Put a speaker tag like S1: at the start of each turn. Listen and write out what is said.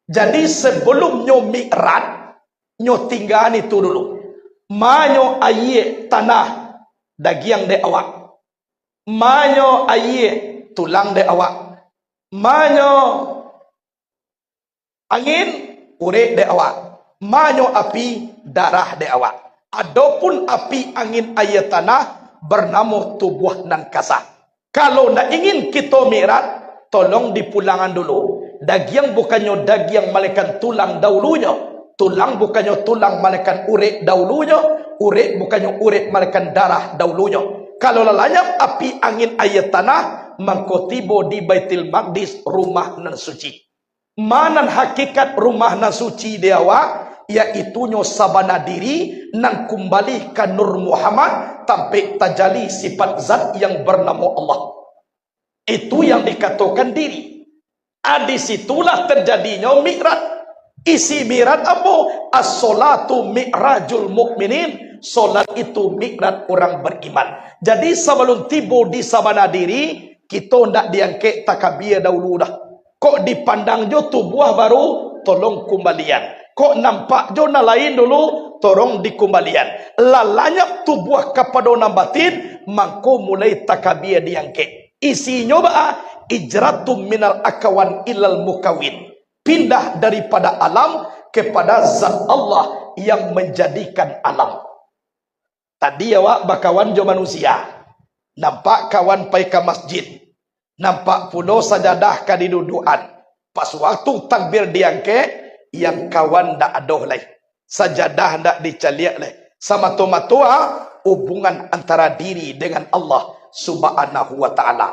S1: Jadi sebelum nyo mi'raj, nyo tinggal itu dulu. Manyo aye tanah dagiang de awak. Manyo aye tulang de awak. Manyo angin urek de awak. Manyo api darah de awak. Adapun api angin aye tanah bernama tubuh nan kasah. Kalau nak ingin kita mi'raj, tolong dipulangan dulu. Dagiang bukannya dagiang malaikat tulang dahulunya. Tulang bukannya tulang malaikat urek dahulunya. Urek bukannya urek malaikat darah dahulunya. Kalau lalanya api angin ayat tanah, mangkotibo di Baitul Maqdis rumah nan suci. Manan hakikat rumah nan suci dia awak, yaitu nyo sabana diri nan kembali ke Nur Muhammad sampai tajali sifat zat yang bernama Allah. Itu yang dikatakan diri. Di situlah terjadinya mi'raj. Isi mi'raj apa? As-salatu mi'rajul mu'minin. Solat itu mi'raj orang beriman. Jadi sebelum tiba di sabana diri, kita tidak diangkat takbir dahulu dah. Kok dipandang jo tubuh baru, tolong kembalian. Kok nampak jo na lain dulu, tolong dikembalian. Lalanya tubuh kepada batin, mangko mulai takbir diangkat. Isinya ba ijratum minal akawan ilal mukawin. Pindah daripada alam kepada zat Allah yang menjadikan alam. Tadi awak bakawan jo manusia. Nampak kawan pai ke masjid. Nampak pulau sajadah ka diduduan. Pas waktu takbir diangkat, yang kawan dak adoh lai. Sajadah dak dicaliak lai. Sama tomatua hubungan antara diri dengan Allah Subhanahu wa ta'ala.